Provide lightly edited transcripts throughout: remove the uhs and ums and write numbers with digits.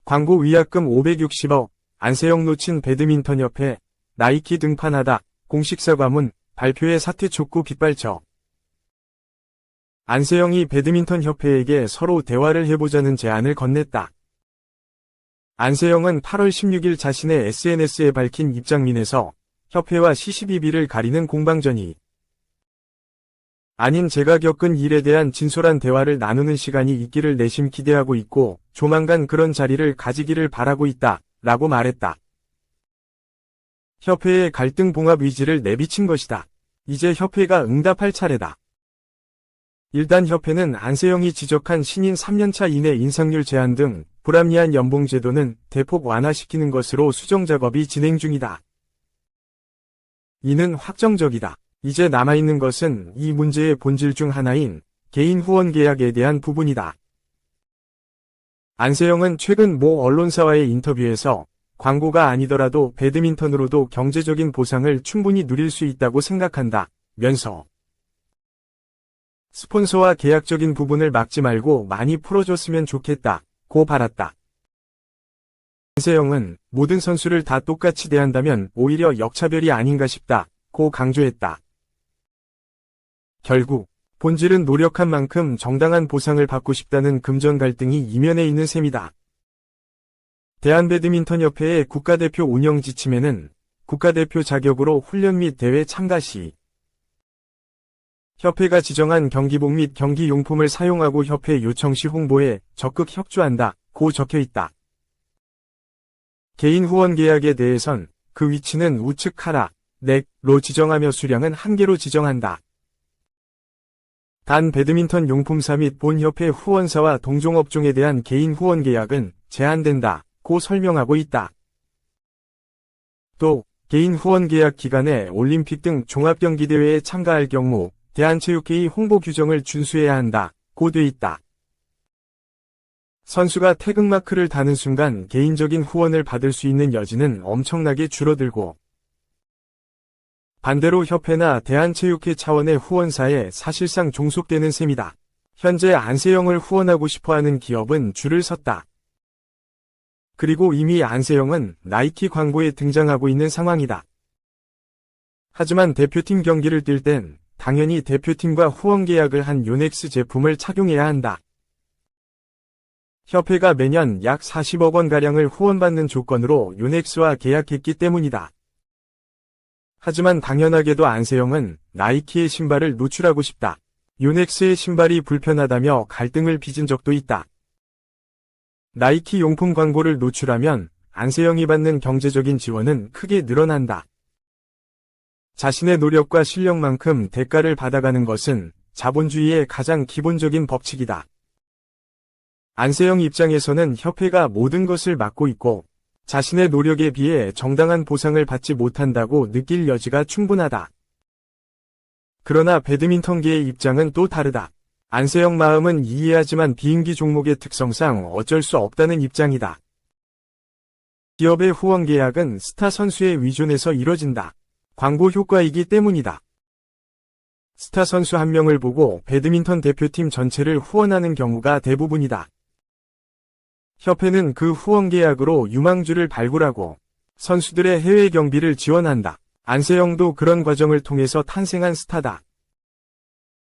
광고 위약금 560억, 안세영 놓친 배드민턴협회, 나이키 등판하다, 공식 사과문, 발표에 사퇴 촉구 빗발쳐. 안세영이 배드민턴협회에게 서로 대화를 해보자는 제안을 건넸다. 안세영은 8월 16일 자신의 SNS에 밝힌 입장민에서 협회와 시시비비를 가리는 공방전이 아닌 제가 겪은 일에 대한 진솔한 대화를 나누는 시간이 있기를 내심 기대하고 있고 조만간 그런 자리를 가지기를 바라고 있다 라고 말했다. 협회의 갈등 봉합 의지를 내비친 것이다. 이제 협회가 응답할 차례다. 일단 협회는 안세영이 지적한 신인 3년차 이내 인상률 제한 등 불합리한 연봉 제도는 대폭 완화시키는 것으로 수정 작업이 진행 중이다. 이는 확정적이다. 이제 남아있는 것은 이 문제의 본질 중 하나인 개인 후원 계약에 대한 부분이다. 안세영은 최근 모 언론사와의 인터뷰에서 광고가 아니더라도 배드민턴으로도 경제적인 보상을 충분히 누릴 수 있다고 생각한다 면서 스폰서와 계약적인 부분을 막지 말고 많이 풀어줬으면 좋겠다 고 발았다. 안세영은 모든 선수를 다 똑같이 대한다면 오히려 역차별이 아닌가 싶다 고 강조했다. 결국 본질은 노력한 만큼 정당한 보상을 받고 싶다는 금전 갈등이 이면에 있는 셈이다. 대한배드민턴협회의 국가대표 운영 지침에는 국가대표 자격으로 훈련 및 대회 참가 시 협회가 지정한 경기복 및 경기용품을 사용하고 협회 요청 시 홍보에 적극 협조한다 고 적혀있다. 개인 후원 계약에 대해선 그 위치는 우측 카라, 넥로 지정하며 수량은 1개로 지정한다. 단 배드민턴 용품사 및 본 협회 후원사와 동종업종에 대한 개인 후원 계약은 제한된다 고 설명하고 있다. 또 개인 후원 계약 기간에 올림픽 등 종합경기대회에 참가할 경우 대한체육회의 홍보 규정을 준수해야 한다 고 돼 있다. 선수가 태극마크를 다는 순간 개인적인 후원을 받을 수 있는 여지는 엄청나게 줄어들고 반대로 협회나 대한체육회 차원의 후원사에 사실상 종속되는 셈이다. 현재 안세영을 후원하고 싶어하는 기업은 줄을 섰다. 그리고 이미 안세영은 나이키 광고에 등장하고 있는 상황이다. 하지만 대표팀 경기를 뛸 땐 당연히 대표팀과 후원 계약을 한 요넥스 제품을 착용해야 한다. 협회가 매년 약 40억 원가량을 후원받는 조건으로 요넥스와 계약했기 때문이다. 하지만 당연하게도 안세영은 나이키의 신발을 노출하고 싶다. 요넥스의 신발이 불편하다며 갈등을 빚은 적도 있다. 나이키 용품 광고를 노출하면 안세영이 받는 경제적인 지원은 크게 늘어난다. 자신의 노력과 실력만큼 대가를 받아가는 것은 자본주의의 가장 기본적인 법칙이다. 안세영 입장에서는 협회가 모든 것을 막고 있고 자신의 노력에 비해 정당한 보상을 받지 못한다고 느낄 여지가 충분하다. 그러나 배드민턴계의 입장은 또 다르다. 안세영 마음은 이해하지만 비인기 종목의 특성상 어쩔 수 없다는 입장이다. 기업의 후원 계약은 스타 선수에 의존해서 이뤄진다. 광고 효과이기 때문이다. 스타 선수 한 명을 보고 배드민턴 대표팀 전체를 후원하는 경우가 대부분이다. 협회는 그 후원 계약으로 유망주를 발굴하고 선수들의 해외 경비를 지원한다. 안세영도 그런 과정을 통해서 탄생한 스타다.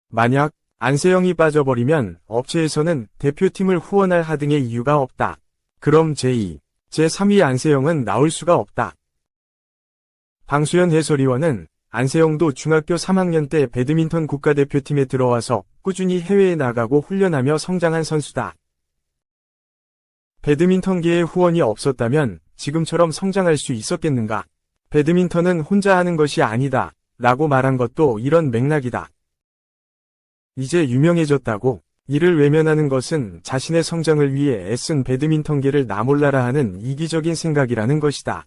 만약 안세영이 빠져버리면 업체에서는 대표팀을 후원할 하등의 이유가 없다. 그럼 제2, 제3위 안세영은 나올 수가 없다. 방수연 해설위원은 안세영도 중학교 3학년 때 배드민턴 국가대표팀에 들어와서 꾸준히 해외에 나가고 훈련하며 성장한 선수다. 배드민턴계에 후원이 없었다면 지금처럼 성장할 수 있었겠는가? 배드민턴은 혼자 하는 것이 아니다 라고 말한 것도 이런 맥락이다. 이제 유명해졌다고 이를 외면하는 것은 자신의 성장을 위해 애쓴 배드민턴계를 나몰라라 하는 이기적인 생각이라는 것이다.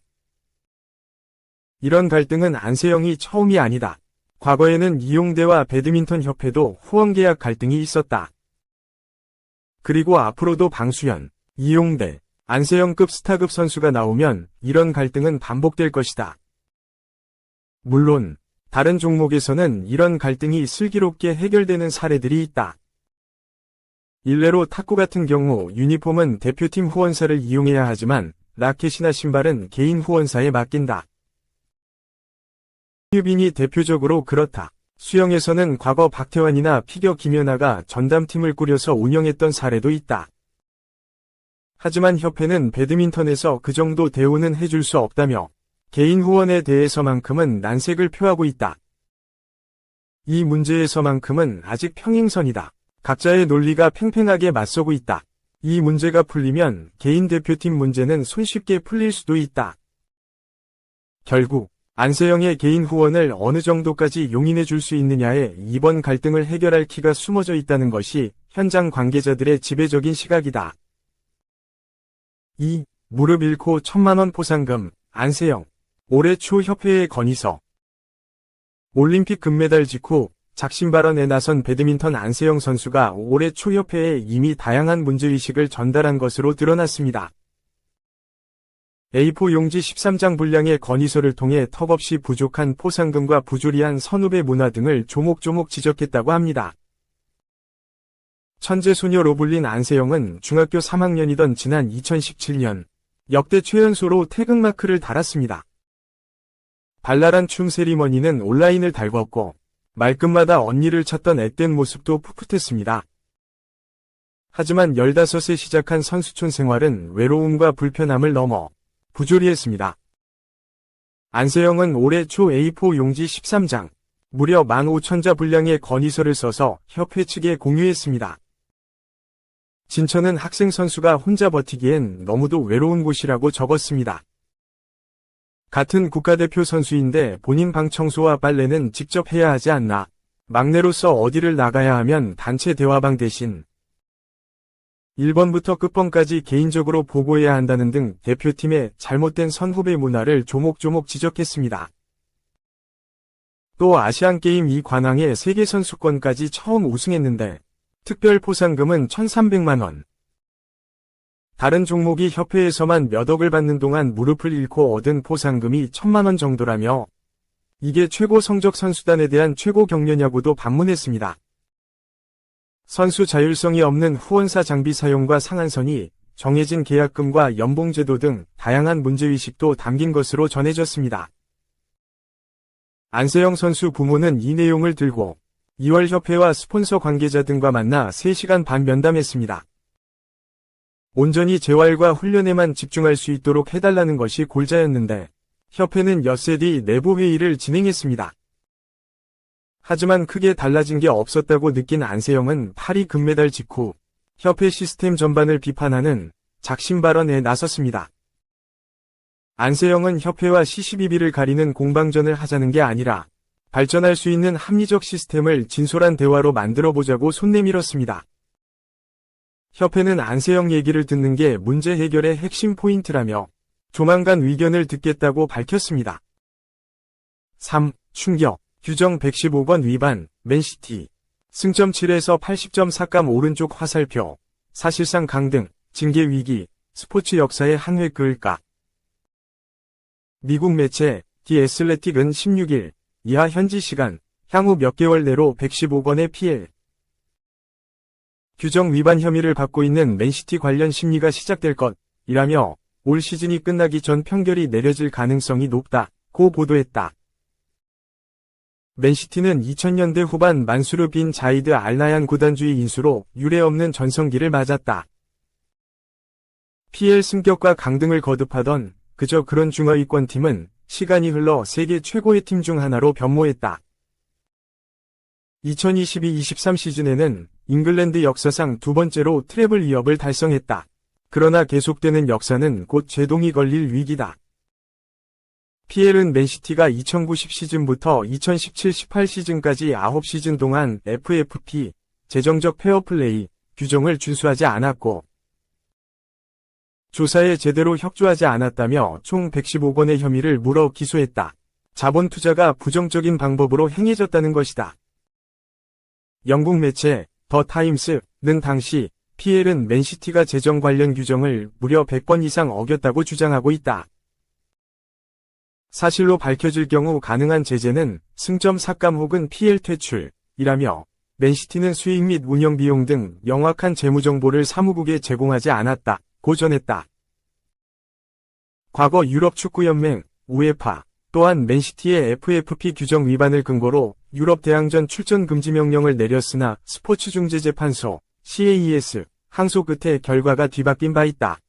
이런 갈등은 안세영이 처음이 아니다. 과거에는 이용대와 배드민턴 협회도 후원계약 갈등이 있었다. 그리고 앞으로도 방수연, 이용대, 안세영급 스타급 선수가 나오면 이런 갈등은 반복될 것이다. 물론 다른 종목에서는 이런 갈등이 슬기롭게 해결되는 사례들이 있다. 일례로 탁구 같은 경우 유니폼은 대표팀 후원사를 이용해야 하지만 라켓이나 신발은 개인 후원사에 맡긴다. 유빈이 대표적으로 그렇다. 수영에서는 과거 박태환이나 피겨 김연아가 전담팀을 꾸려서 운영했던 사례도 있다. 하지만 협회는 배드민턴에서 그 정도 대우는 해줄 수 없다며 개인 후원에 대해서만큼은 난색을 표하고 있다. 이 문제에서만큼은 아직 평행선이다. 각자의 논리가 팽팽하게 맞서고 있다. 이 문제가 풀리면 개인 대표팀 문제는 손쉽게 풀릴 수도 있다. 결국 안세영의 개인 후원을 어느 정도까지 용인해 줄 수 있느냐에 이번 갈등을 해결할 키가 숨어져 있다는 것이 현장 관계자들의 지배적인 시각이다. 2. 무릎 잃고 1,000만원 포상금, 안세영. 올해 초 협회의 건의서. 올림픽 금메달 직후 작심 발언에 나선 배드민턴 안세영 선수가 올해 초 협회에 이미 다양한 문제의식을 전달한 것으로 드러났습니다. A4 용지 13장 분량의 건의서를 통해 턱없이 부족한 포상금과 부조리한 선후배 문화 등을 조목조목 지적했다고 합니다. 천재소녀로 불린 안세영은 중학교 3학년이던 지난 2017년 역대 최연소로 태극마크를 달았습니다. 발랄한 춤 세리머니는 온라인을 달궜고 말끝마다 언니를 찾던 앳된 모습도 풋풋했습니다. 하지만 15세 시작한 선수촌 생활은 외로움과 불편함을 넘어 부조리했습니다. 안세영은 올해 초 A4 용지 13장, 무려 15,000자 분량의 건의서를 써서 협회 측에 공유했습니다. 진천은 학생 선수가 혼자 버티기엔 너무도 외로운 곳이라고 적었습니다. 같은 국가대표 선수인데 본인 방 청소와 빨래는 직접 해야 하지 않나. 막내로서 어디를 나가야 하면 단체 대화방 대신 1번부터 끝번까지 개인적으로 보고해야 한다는 등 대표팀의 잘못된 선후배 문화를 조목조목 지적했습니다. 또 아시안게임 이 관왕의 세계선수권까지 처음 우승했는데 특별 포상금은 1,300만원. 다른 종목이 협회에서만 몇 억을 받는 동안 무릎을 잃고 얻은 포상금이 1,000만원 정도라며 이게 최고 성적 선수단에 대한 최고 격려냐고도 반문했습니다. 선수 자율성이 없는 후원사 장비 사용과 상한선이 정해진 계약금과 연봉제도 등 다양한 문제의식도 담긴 것으로 전해졌습니다. 안세영 선수 부모는 이 내용을 들고 2월 협회와 스폰서 관계자 등과 만나 3시간 반 면담했습니다. 온전히 재활과 훈련에만 집중할 수 있도록 해달라는 것이 골자였는데 협회는 엿새 뒤 내부 회의를 진행했습니다. 하지만 크게 달라진 게 없었다고 느낀 안세영은 파리 금메달 직후 협회 시스템 전반을 비판하는 작심 발언에 나섰습니다. 안세영은 협회와 시시비비를 가리는 공방전을 하자는 게 아니라 발전할 수 있는 합리적 시스템을 진솔한 대화로 만들어보자고 손 내밀었습니다. 협회는 안세영 얘기를 듣는 게 문제 해결의 핵심 포인트라며 조만간 의견을 듣겠다고 밝혔습니다. 3. 충격. 규정 115번 위반. 맨시티. 승점 7에서 80점 삭감 오른쪽 화살표. 사실상 강등. 징계 위기. 스포츠 역사의 한 획 그을까. 미국 매체 디 애슬레틱은 16일 이하 현지 시간 향후 몇 개월 내로 115건의 피해. 규정 위반 혐의를 받고 있는 맨시티 관련 심리가 시작될 것이라며 올 시즌이 끝나기 전 판결이 내려질 가능성이 높다고 보도했다. 맨시티는 2000년대 후반 만수르 빈 자이드 알나얀 구단주의 인수로 유례없는 전성기를 맞았다. PL 승격과 강등을 거듭하던 그저 그런 중하위권 팀은 시간이 흘러 세계 최고의 팀 중 하나로 변모했다. 2022-23 시즌에는 잉글랜드 역사상 두 번째로 트래블 2업을 달성했다. 그러나 계속되는 역사는 곧 제동이 걸릴 위기다. PL은 맨시티가 2009-10 시즌부터 2017-18 시즌까지 9시즌 동안 FFP, 재정적 페어플레이, 규정을 준수하지 않았고 조사에 제대로 협조하지 않았다며 총 115건의 혐의를 물어 기소했다. 자본 투자가 부정적인 방법으로 행해졌다는 것이다. 영국 매체 더 타임스는 당시 PL은 맨시티가 재정 관련 규정을 무려 100번 이상 어겼다고 주장하고 있다. 사실로 밝혀질 경우 가능한 제재는 승점 삭감 혹은 PL 퇴출이라며 맨시티는 수익 및 운영 비용 등 명확한 재무 정보를 사무국에 제공하지 않았다. 고 전했다. 과거 유럽축구연맹, 우에파, 또한 맨시티의 FFP 규정 위반을 근거로 유럽 대항전 출전 금지 명령을 내렸으나 스포츠중재재판소, CAS, 항소 끝에 결과가 뒤바뀐 바 있다.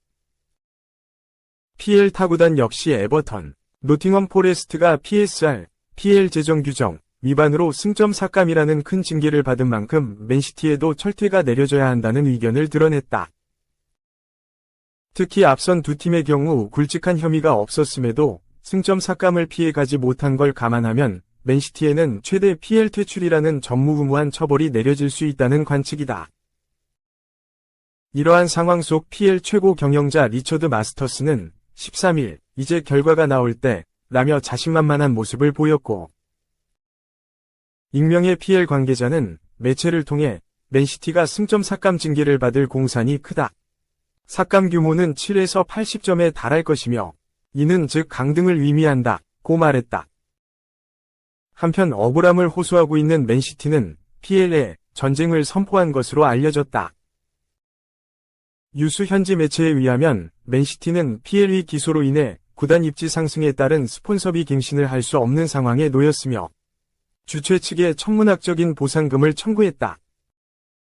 PL 타구단 역시 에버턴, 노팅엄 포레스트가 PSR, PL 제정 규정 위반으로 승점 삭감이라는 큰 징계를 받은 만큼 맨시티에도 철퇴가 내려져야 한다는 의견을 드러냈다. 특히 앞선 두 팀의 경우 굵직한 혐의가 없었음에도 승점 삭감을 피해가지 못한 걸 감안하면 맨시티에는 최대 PL 퇴출이라는 전무후무한 처벌이 내려질 수 있다는 관측이다. 이러한 상황 속 PL 최고 경영자 리처드 마스터스는 13일 이제 결과가 나올 때 라며 자신만만한 모습을 보였고, 익명의 PL 관계자는 매체를 통해 맨시티가 승점 삭감 징계를 받을 공산이 크다. 삭감 규모는 7에서 80점에 달할 것이며 이는 즉 강등을 의미한다. 고 말했다. 한편 억울함을 호소하고 있는 맨시티는 PL에 전쟁을 선포한 것으로 알려졌다. 유수 현지 매체에 의하면 맨시티는 PL의 기소로 인해 구단 입지 상승에 따른 스폰서비 갱신을 할 수 없는 상황에 놓였으며 주최 측에 천문학적인 보상금을 청구했다.